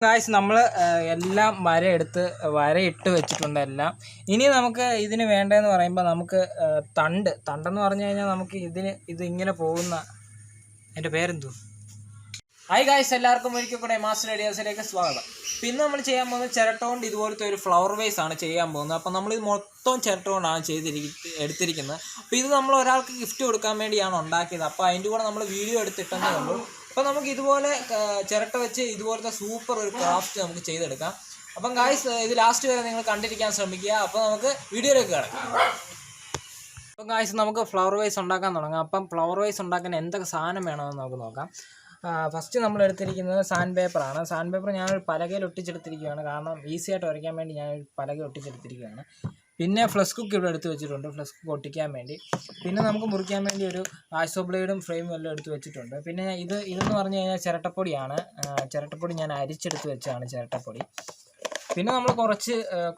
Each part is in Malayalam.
ഗായ്സ് നമ്മൾ എല്ലാം വരയിട്ട് വെച്ചിട്ടുണ്ട് എല്ലാം. ഇനി നമുക്ക് ഇതിന് വേണ്ടതെന്ന് പറയുമ്പോൾ നമുക്ക് തണ്ടെന്ന് പറഞ്ഞു കഴിഞ്ഞാൽ നമുക്ക് ഇതിങ്ങനെ പോകുന്ന എൻ്റെ പേരെന്തു. ഹായ് ഗായ്സ്, എല്ലാവർക്കും ഒരിക്കൽ കൂടെ മാസ്റ്റർ ഐഡിയാസിലേക്ക് സ്വാഗതം. പിന്നെ നമ്മൾ ചെയ്യാൻ പോകുന്നത് ചിരട്ട കൊണ്ട് ഇതുപോലത്തെ ഒരു ഫ്ലവർ വേസ് ആണ് ചെയ്യാൻ പോകുന്നത്. അപ്പോൾ നമ്മളിത് മൊത്തം ചിരട്ട കൊണ്ടാണ് എടുത്തിരിക്കുന്നത്. അപ്പോൾ ഇത് നമ്മൾ ഒരാൾക്ക് ഗിഫ്റ്റ് കൊടുക്കാൻ വേണ്ടിയാണ് ഉണ്ടാക്കിയത്. അപ്പോൾ അതിൻ്റെ കൂടെ നമ്മൾ വീഡിയോ എടുത്തിട്ടെന്നേ ഉള്ളൂ. അപ്പോൾ നമുക്ക് ഇതുപോലെ ചിരട്ട വെച്ച് ഇതുപോലത്തെ സൂപ്പർ ഒരു ക്രാഫ്റ്റ് നമുക്ക് ചെയ്തെടുക്കാം. അപ്പം ഗായ്സ്, ഇത് ലാസ്റ്റ് വരെ നിങ്ങൾ കണ്ടിരിക്കാൻ ശ്രമിക്കുക. അപ്പോൾ നമുക്ക് വീഡിയോയിലേക്ക് കിടക്കാം. അപ്പം ഗായ്സ്, നമുക്ക് ഫ്ലവർ വേസ് ഉണ്ടാക്കാൻ തുടങ്ങാം. അപ്പം ഫ്ലവർ വേസ് ഉണ്ടാക്കാൻ എന്തൊക്കെ സാധനം വേണമെന്ന് നമുക്ക് നോക്കാം. ഫസ്റ്റ് നമ്മൾ എടുത്തിരിക്കുന്നത് സാൻഡ് പേപ്പറാണ്. സാൻഡ് പേപ്പർ ഞാനൊരു പലകയിൽ ഒട്ടിച്ചെടുത്തിരിക്കുകയാണ്, കാരണം ഈസി ആയിട്ട് വരയ്ക്കാൻ വേണ്ടി ഞാനൊരു പലകയിൽ ഒട്ടിച്ചെടുത്തിരിക്കുകയാണ്. പിന്നെ ഫ്ലഷ് കുക്ക് ഇവിടെ എടുത്ത് വെച്ചിട്ടുണ്ട്, ഫ്ലഷ് കുക്ക് ഒട്ടിക്കാൻ വേണ്ടി. പിന്നെ നമുക്ക് മുറിക്കാൻ വേണ്ടി ഒരു ആശോ ബ്ലേഡും ഫ്രെയിമും എല്ലാം എടുത്ത് വെച്ചിട്ടുണ്ട്. പിന്നെ ഇതെന്ന് പറഞ്ഞു കഴിഞ്ഞാൽ ചിരട്ടപ്പൊടിയാണ്. ചിരട്ടപ്പൊടി ഞാൻ അരിച്ചെടുത്ത് വെച്ചാണ് ചിരട്ടപ്പൊടി. പിന്നെ നമ്മൾ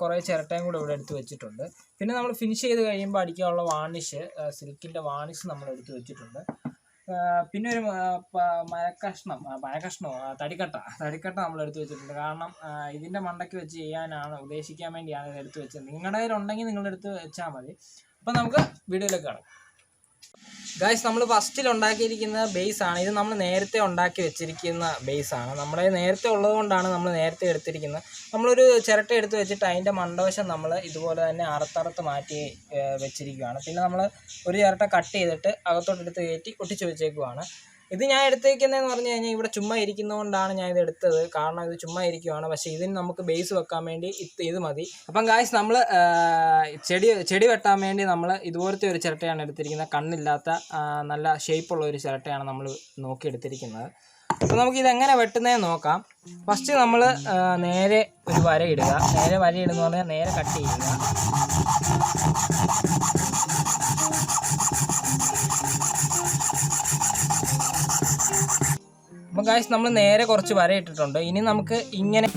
കുറേ ചിരട്ടയും കൂടെ ഇവിടെ എടുത്ത് വെച്ചിട്ടുണ്ട്. പിന്നെ നമ്മൾ ഫിനിഷ് ചെയ്ത് കഴിയുമ്പോൾ അടിക്കാനുള്ള വാർണിഷ്, സിൽക്കിൻ്റെ വാർണിഷ് നമ്മൾ എടുത്ത് വെച്ചിട്ടുണ്ട്. പിന്നെ ഒരു തടിക്കട്ട നമ്മൾ എടുത്ത് വെച്ചിട്ടുണ്ട്. കാരണം ഇതിൻ്റെ മണ്ടയ്ക്ക് വെച്ച് ചെയ്യാനാണ് ഉദ്ദേശിക്കാൻ വേണ്ടിയാണ് ഇത് എടുത്ത് വെച്ചത്. നിങ്ങളുടെ കയ്യിലുണ്ടെങ്കിൽ നിങ്ങളുടെ അടുത്ത് വെച്ചാൽ മതി. അപ്പം നമുക്ക് വീഡിയോയിലേക്ക് കാണാം. ഗായ്സ്, നമ്മൾ ഫസ്റ്റിൽ ഉണ്ടാക്കിയിരിക്കുന്ന ബേസാണ് ഇത്. നമ്മൾ നേരത്തെ ഉണ്ടാക്കി വെച്ചിരിക്കുന്ന ബേസാണ്. നമ്മുടെ നേരത്തെ ഉള്ളത് കൊണ്ടാണ് നമ്മൾ നേരത്തെ എടുത്തിരിക്കുന്നത്. നമ്മളൊരു ചിരട്ട എടുത്ത് വെച്ചിട്ട് അതിൻ്റെ മണ്ടവശം നമ്മൾ ഇതുപോലെ തന്നെ അറുത്തറുത്ത് മാറ്റി വെച്ചിരിക്കുകയാണ്. പിന്നെ നമ്മൾ ഒരു ചിരട്ട കട്ട് ചെയ്തിട്ട് അകത്തോട്ടെടുത്ത് കയറ്റി ഒട്ടിച്ച് വെച്ചേക്കുവാണ്. ഇത് ഞാൻ എടുത്തേക്കുന്നതെന്ന് പറഞ്ഞു കഴിഞ്ഞാൽ ഇവിടെ ചുമ്മാ ഇരിക്കുന്നതുകൊണ്ടാണ് ഞാൻ ഇത് എടുത്തത്. കാരണം ഇത് ചുമ്മാ ഇരിക്കുവാണ്. പക്ഷേ ഇതിന് നമുക്ക് ബേസ് വെക്കാൻ വേണ്ടി ഇത് മതി. അപ്പം ഗായ്സ്, നമ്മൾ ചെടി വെട്ടാൻ വേണ്ടി നമ്മൾ ഇതുപോലത്തെ ഒരു ചിരട്ടയാണ് എടുത്തിരിക്കുന്നത്. കണ്ണില്ലാത്ത നല്ല ഷേപ്പുള്ള ഒരു ചിരട്ടയാണ് നമ്മൾ നോക്കിയെടുത്തിരിക്കുന്നത്. അപ്പോൾ നമുക്കിതെങ്ങനെ വെട്ടുന്നതെന്ന് നോക്കാം. ഫസ്റ്റ് നമ്മൾ നേരെ ഒരു വരയിടുക. നേരെ വരയിടുന്ന പറഞ്ഞാൽ നേരെ കട്ട് ചെയ്യുക. അപ്പോൾ ഗായ്സ്, നമ്മൾ നേരെ കുറച്ച് വര ഇട്ടിട്ടുണ്ട്. ഇനി നമുക്ക് ഇങ്ങനെ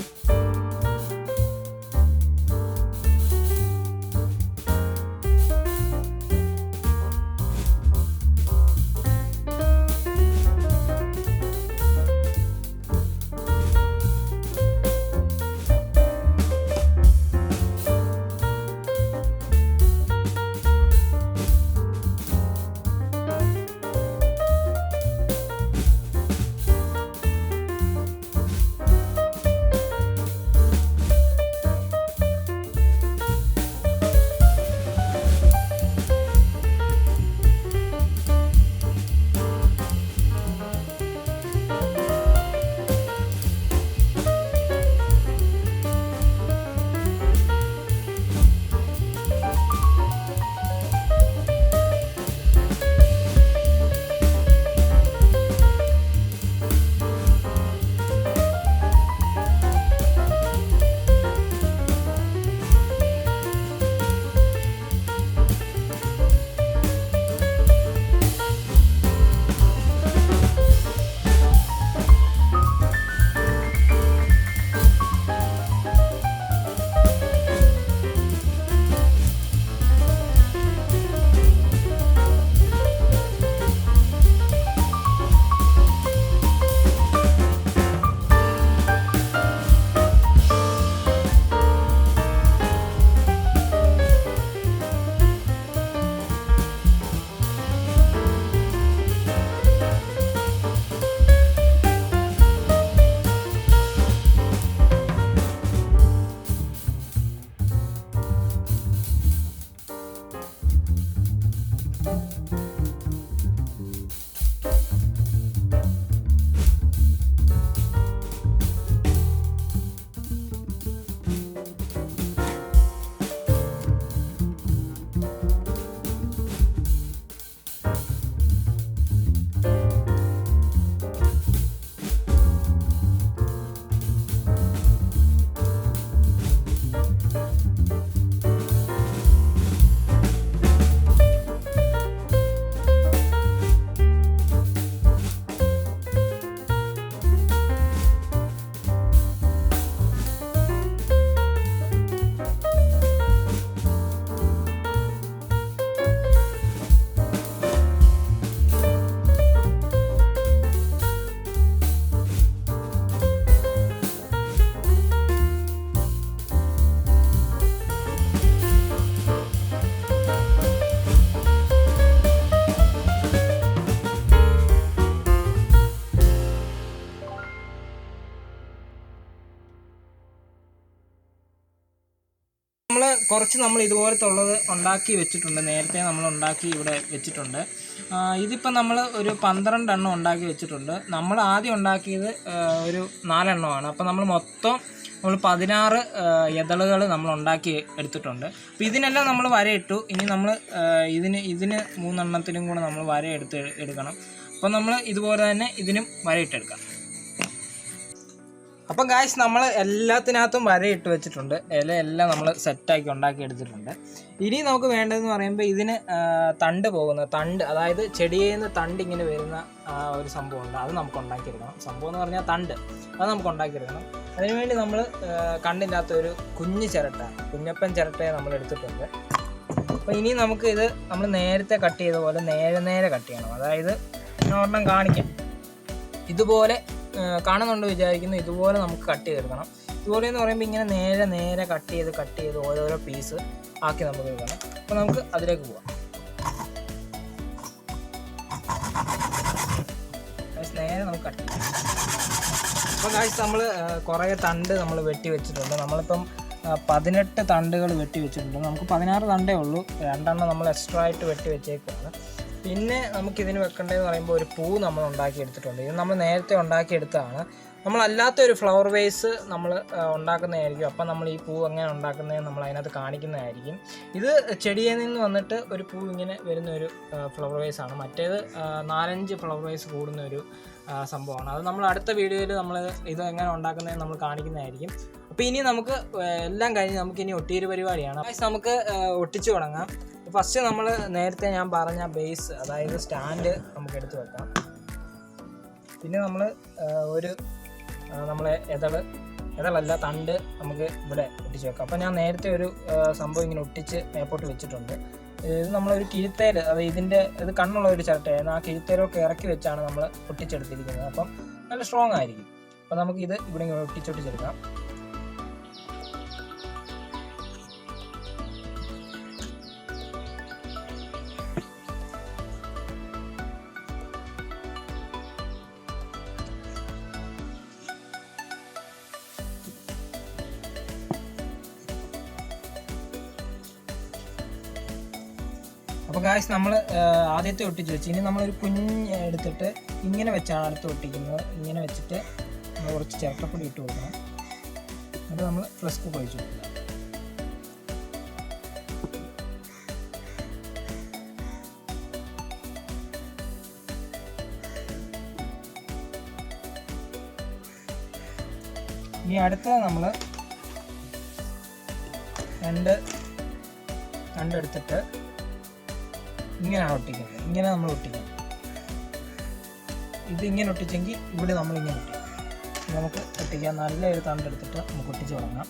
കുറച്ച് നമ്മൾ ഇതുപോലത്തെ ഉള്ളത് ഉണ്ടാക്കി വെച്ചിട്ടുണ്ട്, നേരത്തെ നമ്മൾ ഉണ്ടാക്കി ഇവിടെ വെച്ചിട്ടുണ്ട്. ഇതിപ്പോൾ നമ്മൾ ഒരു 12 എണ്ണം ഉണ്ടാക്കി വെച്ചിട്ടുണ്ട്. നമ്മൾ ആദ്യം ഉണ്ടാക്കിയത് ഒരു 4 എണ്ണമാണ്. അപ്പോൾ നമ്മൾ മൊത്തം 16 ഇതളുകൾ നമ്മൾ ഉണ്ടാക്കി എടുത്തിട്ടുണ്ട്. അപ്പോൾ ഇതിനെല്ലാം നമ്മൾ വരയിട്ടു. ഇനി നമ്മൾ ഇതിന് 3 എണ്ണത്തിനും കൂടെ നമ്മൾ വര എടുക്കണം. അപ്പോൾ നമ്മൾ ഇതുപോലെ തന്നെ ഇതിനും വരയിട്ടെടുക്കാം. അപ്പം ഗായ്സ് നമ്മൾ എല്ലാത്തിനകത്തും വരയിട്ട് വെച്ചിട്ടുണ്ട്. ഇലയെല്ലാം നമ്മൾ സെറ്റാക്കി ഉണ്ടാക്കി എടുത്തിട്ടുണ്ട്. ഇനി നമുക്ക് വേണ്ടതെന്ന് പറയുമ്പോൾ ഇതിന് തണ്ട് അതായത് ചെടിയിൽ നിന്ന് തണ്ട് ഇങ്ങനെ വരുന്ന ഒരു സംഭവമുണ്ട്. അത് നമുക്ക് ഉണ്ടാക്കിയെടുക്കണം. സംഭവം എന്ന് പറഞ്ഞാൽ തണ്ട്, അത് നമുക്ക് ഉണ്ടാക്കിയെടുക്കണം. അതിനുവേണ്ടി നമ്മൾ കണ്ടില്ലാത്ത ഒരു കുഞ്ഞപ്പൻ ചിരട്ടയെ നമ്മൾ എടുത്തിട്ടുണ്ട്. അപ്പോൾ ഇനി നമുക്ക് ഇത് നമ്മൾ നേരത്തെ കട്ട് ചെയ്ത പോലെ നേരെ കട്ട് ചെയ്യണം. അതായത് ഒരെണ്ണം കാണിക്കാം. ഇതുപോലെ കാണുന്നുണ്ട് വിചാരിക്കുന്നു. ഇതുപോലെ നമുക്ക് കട്ട് ചെയ്തെടുക്കണം. ഇതുപോലെ എന്ന് പറയുമ്പോൾ ഇങ്ങനെ നേരെ കട്ട് ചെയ്ത് ഓരോരോ പീസ് ആക്കി നമുക്ക് എടുക്കണം. അപ്പോൾ നമുക്ക് അതിലേക്ക് പോവാം. നേരെ നമുക്ക് കട്ട് ചെയ്യാം. അപ്പോൾ ഗായ്സ് നമ്മൾ കുറേ തണ്ട് നമ്മൾ വെട്ടി വെച്ചിട്ടുണ്ട്. നമ്മളിപ്പം 18 തണ്ടുകൾ വെട്ടി വെച്ചിട്ടുണ്ട്. നമുക്ക് 16 തണ്ടേ ഉള്ളൂ. 2 എണ്ണം നമ്മൾ എക്സ്ട്രാ ആയിട്ട് വെട്ടി വെച്ചേക്കാണ്. പിന്നെ നമുക്കിതിന് വെക്കേണ്ടതെന്ന് പറയുമ്പോൾ ഒരു പൂ നമ്മൾ ഉണ്ടാക്കിയെടുത്തിട്ടുണ്ട്. ഇത് നമ്മൾ നേരത്തെ ഉണ്ടാക്കിയെടുത്തതാണ്. നമ്മളല്ലാത്തൊരു ഫ്ലവർ വേസ് നമ്മൾ ഉണ്ടാക്കുന്നതായിരിക്കും. അപ്പം നമ്മൾ ഈ പൂ എങ്ങനെ ഉണ്ടാക്കുന്നത് നമ്മൾ അതിനകത്ത് കാണിക്കുന്നതായിരിക്കും. ഇത് ചെടിയിൽ നിന്ന് വന്നിട്ട് ഒരു പൂ ഇങ്ങനെ വരുന്ന ഒരു ഫ്ലവർ വേസാണ്. മറ്റേത് 4-5 ഫ്ലവർ വേസ് കൂടുന്ന ഒരു സംഭവമാണ്. അത് നമ്മൾ അടുത്ത വീഡിയോയിൽ നമ്മൾ ഇത് എങ്ങനെ ഉണ്ടാക്കുന്നതെന്ന് നമ്മൾ കാണിക്കുന്നതായിരിക്കും. അപ്പോൾ ഇനി നമുക്ക് എല്ലാം കഴിഞ്ഞ് നമുക്കിനി ഒട്ടിയൊരു പരിപാടിയാണ്. നമുക്ക് ഒട്ടിച്ചു തുടങ്ങാം. ഫസ്റ്റ് നമ്മൾ നേരത്തെ ഞാൻ പറഞ്ഞ ബേസ്, അതായത് സ്റ്റാൻഡ് നമുക്ക് എടുത്ത് വെക്കാം. പിന്നെ നമ്മൾ നമ്മളെ ഇതളല്ല തണ്ട് നമുക്ക് ഇവിടെ ഒട്ടിച്ച് വെക്കാം. അപ്പോൾ ഞാൻ നേരത്തെ ഒരു സംഭവം ഇങ്ങനെ ഒട്ടിച്ച് മേപ്പോട്ട് വെച്ചിട്ടുണ്ട്. ഇത് നമ്മളൊരു കിഴുത്തേൽ, അത് ഇത് കണ്ണുള്ള ഒരു ചിരട്ടയാണ്. ആ കിഴുത്തേലൊക്കെ ഇറക്കി വെച്ചാണ് നമ്മൾ ഒട്ടിച്ചെടുത്തിരിക്കുന്നത്. അപ്പം നല്ല സ്ട്രോങ് ആയിരിക്കും. അപ്പോൾ നമുക്കിത് ഇവിടെ ഇങ്ങനെ ഒട്ടിച്ചെടുക്കാം. അപ്പോൾ ഗായ്സ് നമ്മൾ ആദ്യത്തെ ഒട്ടിച്ച് വെച്ച് ഇനി നമ്മളൊരു കുഞ്ഞ് എടുത്തിട്ട് ഇങ്ങനെ വെച്ചാണ് അടുത്ത് ഒട്ടിക്കുന്നത്. ഇങ്ങനെ വെച്ചിട്ട് നമ്മൾ കുറച്ച് ചിരട്ടപ്പൊടി ഇട്ട് കൊടുക്കണം. എന്നിട്ട് നമ്മൾ ഫ്ലഷ് കുക്ക് ഒഴിച്ച് കൊടുക്കുക. ഇനി അടുത്തത് നമ്മൾ രണ്ടെടുത്തിട്ട് ഇങ്ങനെയാണ് ഒട്ടിക്കുന്നത്. ഇങ്ങനെ നമ്മൾ ഒട്ടിക്കണം. ഇതിങ്ങനെ ഒട്ടിച്ചെങ്കിൽ ഇവിടെ നമ്മളിങ്ങനെ ഒട്ടിക്കും. നമുക്ക് ഒട്ടിക്കാം. നല്ലൊരു തണ്ടെടുത്തിട്ട് നമുക്ക് ഒട്ടിച്ച് തുടങ്ങാം.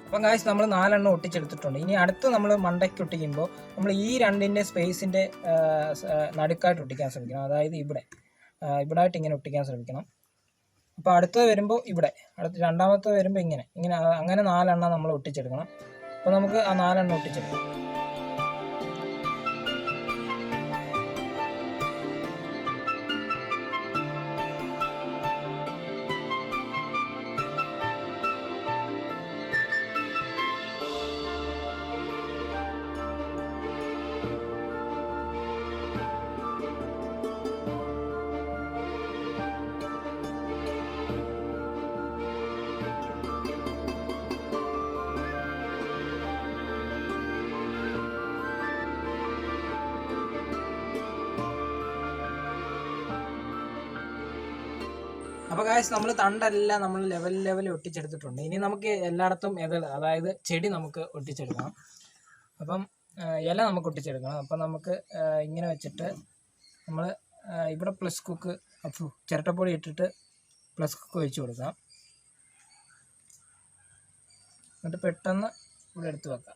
അപ്പം ഗായ്സ് നമ്മൾ 4 എണ്ണം ഒട്ടിച്ചെടുത്തിട്ടുണ്ട്. ഇനി അടുത്ത് നമ്മൾ മണ്ടയ്ക്ക് ഒട്ടിക്കുമ്പോൾ നമ്മൾ ഈ രണ്ടിൻ്റെ സ്പേസിൻ്റെ നടുക്കായിട്ട് ഒട്ടിക്കാൻ ശ്രമിക്കണം. അതായത് ഇവിടെ ആയിട്ട് ഇങ്ങനെ ഒട്ടിക്കാൻ ശ്രമിക്കണം. അപ്പോൾ അടുത്തത് വരുമ്പോൾ ഇവിടെ, രണ്ടാമത്തെ വരുമ്പോൾ ഇങ്ങനെ അങ്ങനെ 4 എണ്ണം നമ്മൾ ഒട്ടിച്ചെടുക്കണം. അപ്പോൾ നമുക്ക് ആ 4 എണ്ണം ഒട്ടിച്ചെടുക്കാം. അപ്പോൾ ഗായ്സ് നമ്മൾ തണ്ടെല്ലാം നമ്മൾ ലെവൽ ഒട്ടിച്ചെടുത്തിട്ടുണ്ട്. ഇനി നമുക്ക് എല്ലായിടത്തും അതായത് ചെടി നമുക്ക് ഒട്ടിച്ചെടുക്കണം. അപ്പം ഇല നമുക്ക് ഒട്ടിച്ചെടുക്കണം. അപ്പം നമുക്ക് ഇങ്ങനെ വെച്ചിട്ട് നമ്മൾ ഇവിടെ പ്ലസ് കുക്ക് ചിരട്ടപ്പൊടി ഇട്ടിട്ട് പ്ലസ് കുക്ക് ഒഴിച്ച് കൊടുക്കാം. എന്നിട്ട് പെട്ടെന്ന് ഇവിടെ എടുത്ത് വെക്കാം.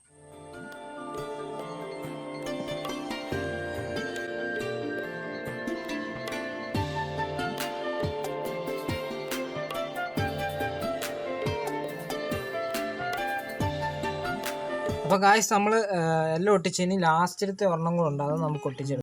അപ്പോൾ ഗായ്സ് നമ്മൾ എല്ലാം ഒട്ടിച്ച് ഇനി ലാസ്റ്റിലത്തെ ഒരെണ്ണം കൂടെ ഉണ്ട്, അത് നമുക്ക് ഒട്ടിച്ചെടുക്കാം.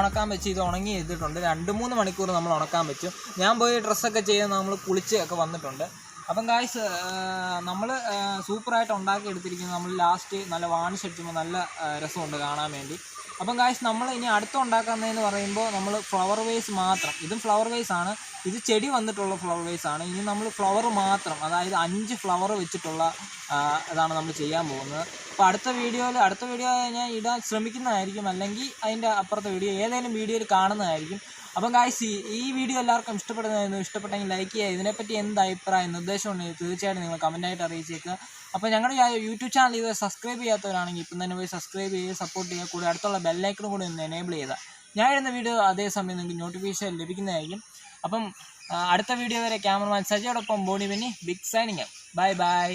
ഉണക്കാൻ വെച്ച് ഇത് ഉണങ്ങി ചെയ്തിട്ടുണ്ട്. 2-3 മണിക്കൂർ നമ്മൾ ഉണക്കാൻ വെച്ചു. ഞാൻ പോയി ഡ്രസ്സൊക്കെ ചെയ്ത് നമ്മൾ കുളിച്ച് ഒക്കെ വന്നിട്ടുണ്ട്. അപ്പം ഗായ്സ് നമ്മൾ സൂപ്പറായിട്ട് ഉണ്ടാക്കി എടുത്തിരിക്കുന്നത്. നമ്മൾ ലാസ്റ്റ് നല്ല വാണിഷ് അടിച്ചുമ്പോൾ നല്ല രസമുണ്ട് കാണാൻ വേണ്ടി. അപ്പം ഗായ്സ് നമ്മൾ ഇനി അടുത്ത ഉണ്ടാക്കുന്നതെന്ന് പറയുമ്പോൾ നമ്മൾ ഫ്ലവർ വേസ് മാത്രം, ഇതും ഫ്ലവർ വേസ് ആണ്, ഇത് ചെടി വന്നിട്ടുള്ള ഫ്ലവർ വേസ് ആണ്. ഇനി നമ്മൾ ഫ്ലവർ മാത്രം, അതായത് 5 ഫ്ലവർ വെച്ചിട്ടുള്ള ഇതാണ് നമ്മൾ ചെയ്യാൻ പോകുന്നത്. അപ്പോൾ അടുത്ത വീഡിയോ ഞാൻ ഇടാൻ ശ്രമിക്കുന്നതായിരിക്കും, അല്ലെങ്കിൽ അതിൻ്റെ അപ്പുറത്തെ വീഡിയോ ഏതെങ്കിലും വീഡിയോയിൽ കാണുന്നതായിരിക്കും. അപ്പം ഗായ്സ് ഈ വീഡിയോ എല്ലാവർക്കും ഇഷ്ടപ്പെട്ടെങ്കിൽ ലൈക്ക് ചെയ്യുക. ഇതിനെപ്പറ്റി എന്ത് അഭിപ്രായം നിർദ്ദേശം ഉണ്ടെങ്കിൽ തീർച്ചയായിട്ടും നിങ്ങൾ കമൻറ്റായിട്ട് അറിയിച്ചേക്കുക. അപ്പോൾ ഞങ്ങളുടെ യൂട്യൂബ് ചാനൽ ഇത് സബ്സ്ക്രൈബ് ചെയ്യാത്തവരാണെങ്കിൽ ഇപ്പം തന്നെ പോയി സബ്സ്ക്രൈബ് ചെയ്യുക, സപ്പോർട്ട് ചെയ്യുക. കൂടെ അടുത്തുള്ള ബെല്ലൈക്കണും കൂടി ഒന്ന് എനേബിൾ ചെയ്താൽ ഞാൻ ഇടുന്ന വീഡിയോ അതേസമയം നിങ്ങൾക്ക് നോട്ടിഫിക്കേഷൻ ലഭിക്കുന്നതായിരിക്കും. അപ്പം അടുത്ത വീഡിയോ വരെ ക്യാമറമാൻ സജയോടൊപ്പം Boni Benny big signing. Bye by.